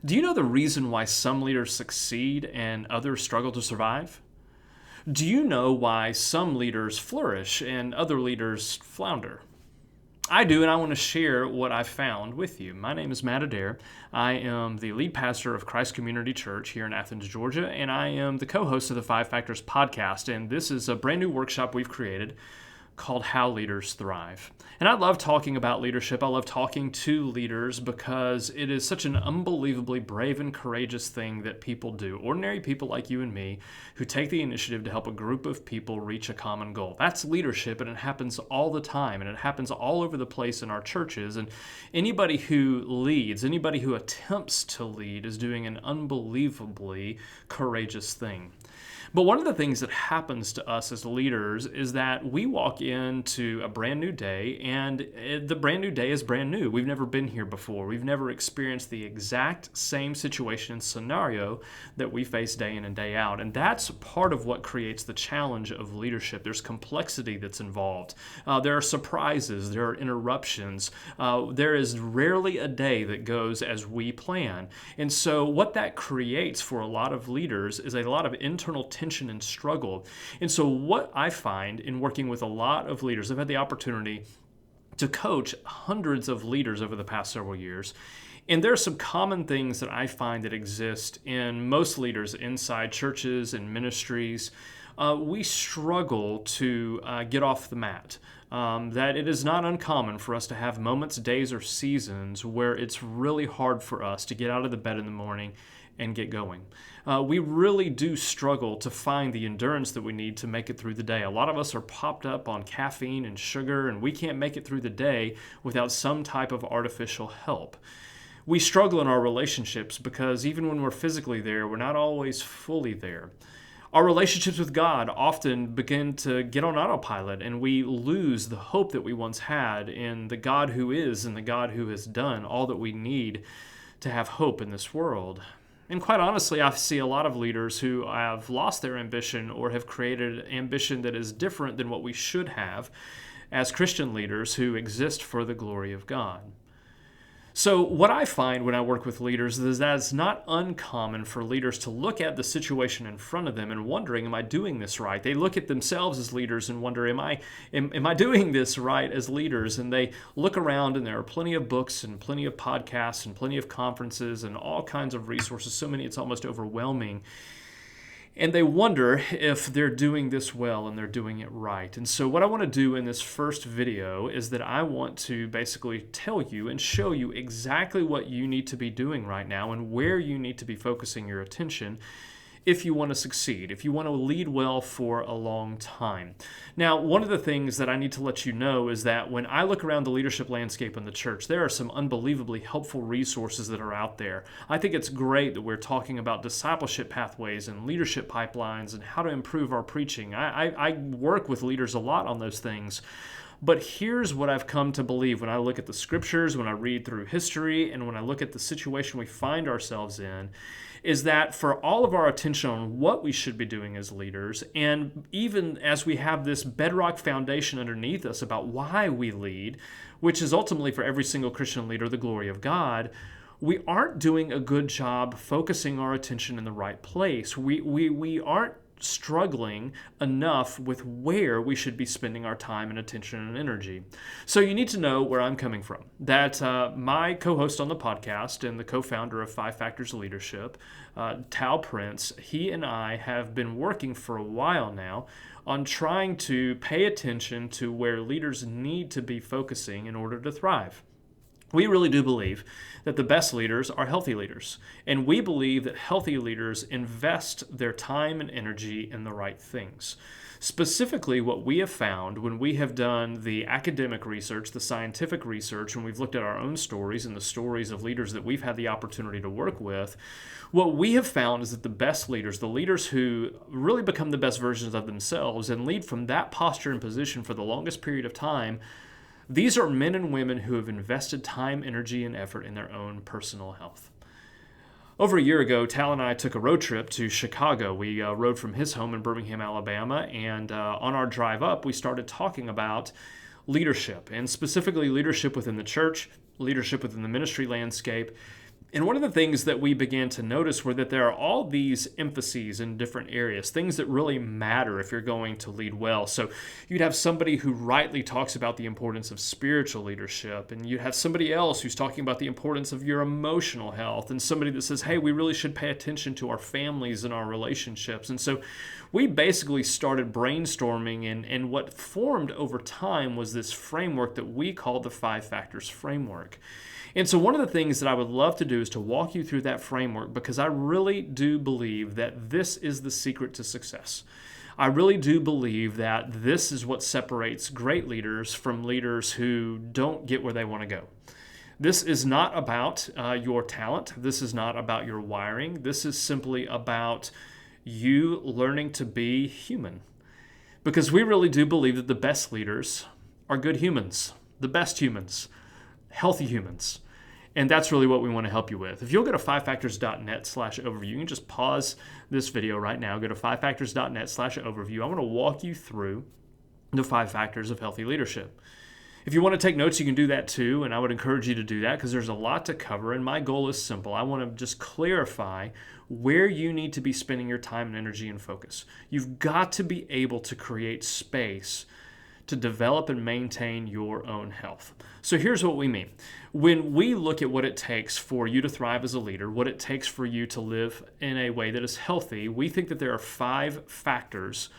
Do you know the reason why some leaders succeed and others struggle to survive? Do you know why some leaders flourish and other leaders flounder? I do, and I want to share what I've found with you. My name is Matt Adair. I am the lead pastor of Christ Community Church here in Athens, Georgia, and I am the co-host of the Five Factors podcast. And this is a brand new workshop we've created called How Leaders Thrive. And I love talking about leadership. I love talking to leaders because it is such an unbelievably brave and courageous thing that people do. Ordinary people like you and me who take the initiative to help a group of people reach a common goal. That's leadership, and it happens all the time, and it happens all over the place in our churches. And anybody who leads, anybody who attempts to lead is doing an unbelievably courageous thing. But one of the things that happens to us as leaders is that we walk into a brand new day, and the brand new day is brand new. We've never been here before. We've never experienced the exact same situation and scenario that we face day in and day out. And that's part of what creates the challenge of leadership. There's complexity that's involved. There are surprises. There are interruptions. There is rarely a day that goes as we plan. And so what that creates for a lot of leaders is a lot of internal tension and struggle. And so what I find in working with a lot of leaders, I've had the opportunity to coach hundreds of leaders over the past several years. And there are some common things that I find that exist in most leaders inside churches and ministries. We struggle to get off the mat. That it is not uncommon for us to have moments, days, or seasons where it's really hard for us to get out of the bed in the morning and get going. We really do struggle to find the endurance that we need to make it through the day. A lot of us are popped up on caffeine and sugar, and we can't make it through the day without some type of artificial help. We struggle in our relationships because even when we're physically there, we're not always fully there. Our relationships with God often begin to get on autopilot, and we lose the hope that we once had in the God who is and the God who has done all that we need to have hope in this world. And quite honestly, I see a lot of leaders who have lost their ambition or have created ambition that is different than what we should have as Christian leaders who exist for the glory of God. So what I find when I work with leaders is that it's not uncommon for leaders to look at the situation in front of them and wondering, am I doing this right? They look at themselves as leaders and wonder, am I doing this right as leaders? And they look around, and there are plenty of books and plenty of podcasts and plenty of conferences and all kinds of resources, so many it's almost overwhelming. And they wonder if they're doing this well and they're doing it right. And so what I want to do in this first video is that I want to basically tell you and show you exactly what you need to be doing right now and where you need to be focusing your attention if you want to succeed, if you want to lead well for a long time. Now, one of the things that I need to let you know is that when I look around the leadership landscape in the church, there are some unbelievably helpful resources that are out there. I think it's great that we're talking about discipleship pathways and leadership pipelines and how to improve our preaching. I work with leaders a lot on those things. But here's what I've come to believe when I look at the scriptures, when I read through history, and when I look at the situation we find ourselves in, is that for all of our attention on what we should be doing as leaders, and even as we have this bedrock foundation underneath us about why we lead, which is ultimately for every single Christian leader the glory of God, we aren't doing a good job focusing our attention in the right place. We aren't struggling enough with where we should be spending our time and attention and energy. So you need to know where I'm coming from. That my co-host on the podcast and the co-founder of Five Factors of Leadership, Tal Prince, he and I have been working for a while now on trying to pay attention to where leaders need to be focusing in order to thrive. We really do believe that the best leaders are healthy leaders, and we believe that healthy leaders invest their time and energy in the right things. Specifically, what we have found when we have done the academic research, the scientific research, when we've looked at our own stories and the stories of leaders that we've had the opportunity to work with, what we have found is that the best leaders, the leaders who really become the best versions of themselves and lead from that posture and position for the longest period of time, these are men and women who have invested time, energy, and effort in their own personal health. Over a year ago, Tal and I took a road trip to Chicago. We rode from his home in Birmingham, Alabama, and on our drive up, we started talking about leadership, and specifically leadership within the church, leadership within the ministry landscape, And one of the things that we began to notice were that there are all these emphases in different areas, things that really matter if you're going to lead well. So you'd have somebody who rightly talks about the importance of spiritual leadership, and you'd have somebody else who's talking about the importance of your emotional health, and somebody that says, hey, we really should pay attention to our families and our relationships. And so we basically started brainstorming, and what formed over time was this framework that we called the 5 Factors Framework. And so one of the things that I would love to do is to walk you through that framework, because I really do believe that this is the secret to success. I really do believe that this is what separates great leaders from leaders who don't get where they want to go. This is not about your talent. This is not about your wiring. This is simply about you learning to be human. Because we really do believe that the best leaders are good humans, the best humans, healthy humans. And that's really what we want to help you with. If you'll go to 5factors.net/overview, you can just pause this video right now, go to 5factors.net/overview. I want to walk you through the 5 factors of healthy leadership. If you want to take notes, you can do that too, and I would encourage you to do that because there's a lot to cover, and my goal is simple. I want to just clarify where you need to be spending your time and energy and focus. You've got to be able to create space to develop and maintain your own health. So here's what we mean. When we look at what it takes for you to thrive as a leader, what it takes for you to live in a way that is healthy, we think that there are 5 factors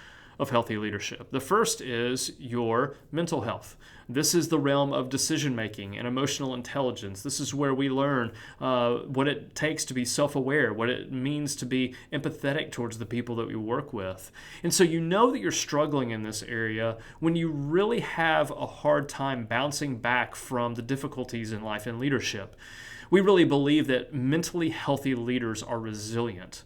of healthy leadership. The first is your mental health. This is the realm of decision making and emotional intelligence. This is where we learn what it takes to be self-aware, what it means to be empathetic towards the people that we work with. And so you know that you're struggling in this area when you really have a hard time bouncing back from the difficulties in life and leadership. We really believe that mentally healthy leaders are resilient.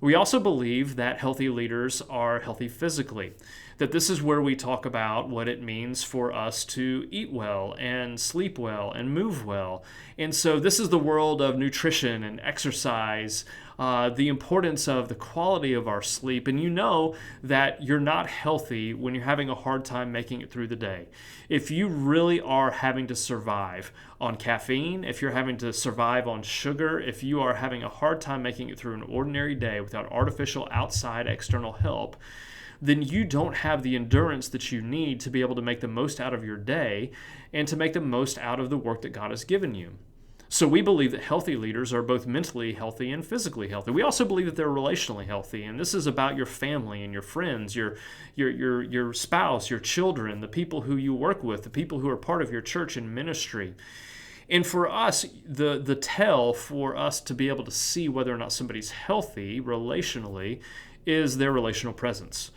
We also believe that healthy leaders are healthy physically, that this is where we talk about what it means for us to eat well and sleep well and move well. And so this is the world of nutrition and exercise, the importance of the quality of our sleep. And you know that you're not healthy when you're having a hard time making it through the day. If you really are having to survive on caffeine, if you're having to survive on sugar, if you are having a hard time making it through an ordinary day without artificial outside external help, then you don't have the endurance that you need to be able to make the most out of your day and to make the most out of the work that God has given you. So we believe that healthy leaders are both mentally healthy and physically healthy. We also believe that they're relationally healthy, and this is about your family and your friends, your spouse, your children, the people who you work with, the people who are part of your church and ministry. And for us, the tell for us to be able to see whether or not somebody's healthy relationally is their relational presence.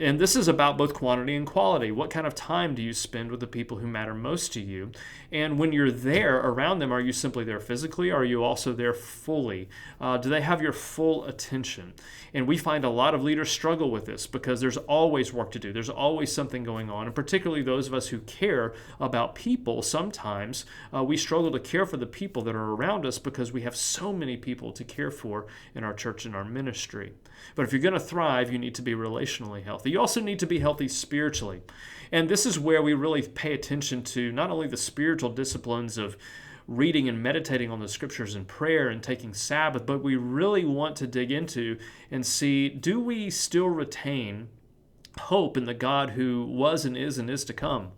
And this is about both quantity and quality. What kind of time do you spend with the people who matter most to you? And when you're there around them, are you simply there physically, or are you also there fully? Do they have your full attention? And we find a lot of leaders struggle with this because there's always work to do. There's always something going on. And particularly those of us who care about people, sometimes we struggle to care for the people that are around us because we have so many people to care for in our church and our ministry. But if you're going to thrive, you need to be relationally healthy. You also need to be healthy spiritually. And this is where we really pay attention to not only the spiritual disciplines of reading and meditating on the scriptures and prayer and taking Sabbath, but we really want to dig into and see, do we still retain hope in the God who was and is to come?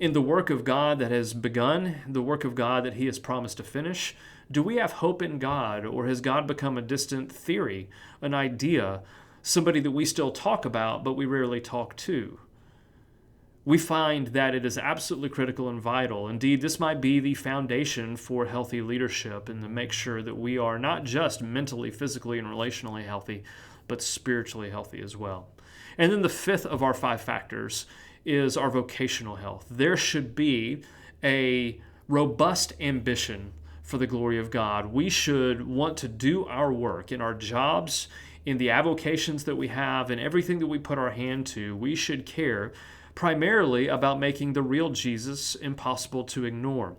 In the work of God that has begun, the work of God that He has promised to finish, do we have hope in God, or has God become a distant theory, an idea, somebody that we still talk about but we rarely talk to? We find that it is absolutely critical and vital. Indeed, this might be the foundation for healthy leadership, and to make sure that we are not just mentally, physically, and relationally healthy, but spiritually healthy as well. And then the 5th of our 5 factors is our vocational health. There should be a robust ambition for the glory of God. We should want to do our work in our jobs, in the avocations that we have, and everything that we put our hand to. We should care primarily about making the real Jesus impossible to ignore.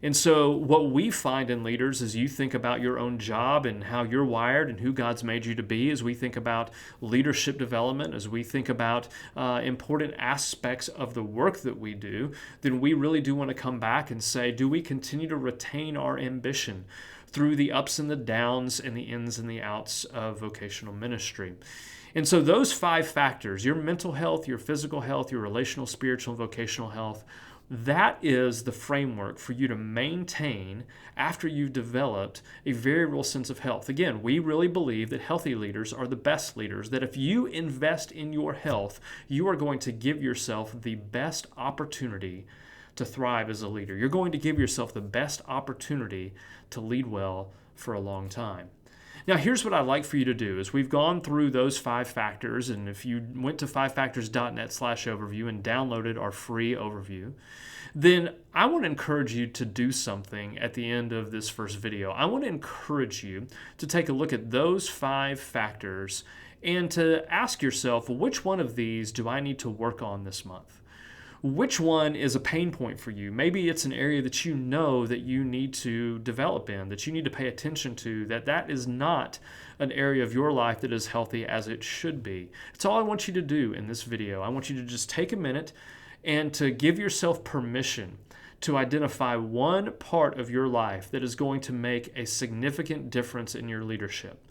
And so what we find in leaders, as you think about your own job and how you're wired and who God's made you to be, as we think about leadership development, as we think about important aspects of the work that we do, then we really do want to come back and say, do we continue to retain our ambition through the ups and the downs and the ins and the outs of vocational ministry. And so those 5 factors, your mental health, your physical health, your relational, spiritual, and vocational health, that is the framework for you to maintain after you've developed a very real sense of health. Again, we really believe that healthy leaders are the best leaders, that if you invest in your health, you are going to give yourself the best opportunity to thrive as a leader. You're going to give yourself the best opportunity to lead well for a long time. Now, here's what I'd like for you to do is we've gone through those 5 factors, and if you went to 5factors.net/overview and downloaded our free overview, then I want to encourage you to do something at the end of this first video. I want to encourage you to take a look at those 5 factors and to ask yourself, which one of these do I need to work on this month? Which one is a pain point for you? Maybe it's an area that you know that you need to develop in, that you need to pay attention to, that is not an area of your life that is healthy as it should be. It's all I want you to do in this video. I want you to just take a minute and to give yourself permission to identify one part of your life that is going to make a significant difference in your leadership.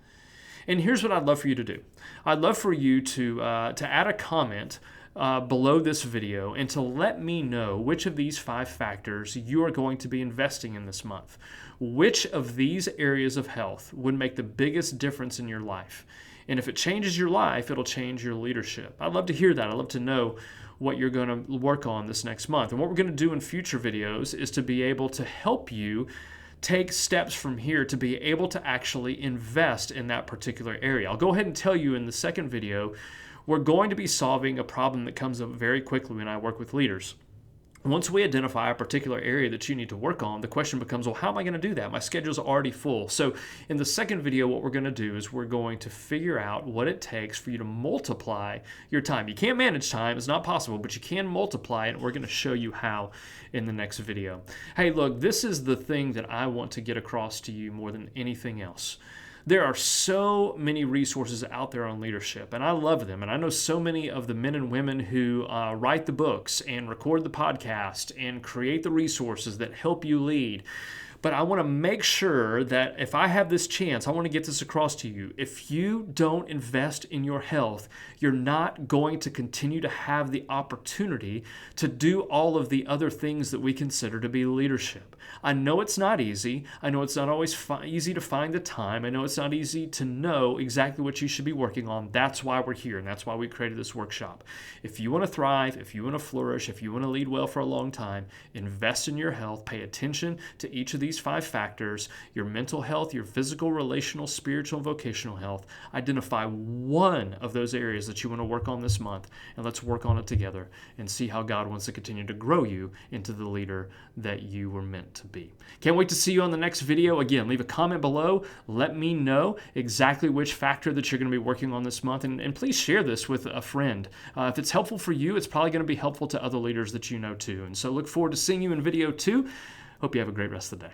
And here's what I'd love for you to do. I'd love for you to add a comment below this video and to let me know which of these 5 factors you are going to be investing in this month. Which of these areas of health would make the biggest difference in your life? And if it changes your life, it'll change your leadership. I'd love to hear that. I'd love to know what you're going to work on this next month. And what we're going to do in future videos is to be able to help you take steps from here to be able to actually invest in that particular area. I'll go ahead and tell you in the second video, we're going to be solving a problem that comes up very quickly when I work with leaders. Once we identify a particular area that you need to work on, the question becomes, well, how am I going to do that? My schedule's already full. So in the second video, what we're going to do is we're going to figure out what it takes for you to multiply your time. You can't manage time, it's not possible, but you can multiply it, and we're going to show you how in the next video. Hey, look, this is the thing that I want to get across to you more than anything else. There are so many resources out there on leadership, and I love them. And I know so many of the men and women who write the books and record the podcast and create the resources that help you lead. But I want to make sure that if I have this chance, I want to get this across to you. If you don't invest in your health, you're not going to continue to have the opportunity to do all of the other things that we consider to be leadership. I know it's not easy. I know it's not always easy to find the time. I know it's not easy to know exactly what you should be working on. That's why we're here, and that's why we created this workshop. If you want to thrive, if you want to flourish, if you want to lead well for a long time, invest in your health. Pay attention to each of these 5 factors: your mental health, your physical, relational, spiritual, and vocational health. Identify one of those areas that you want to work on this month, and let's work on it together and see how God wants to continue to grow you into the leader that you were meant to be. Can't wait to see you on the next video. Again, leave a comment below. Let me know exactly which factor that you're going to be working on this month, and please share this with a friend. If it's helpful for you, it's probably going to be helpful to other leaders that you know too. And so look forward to seeing you in video 2. Hope you have a great rest of the day.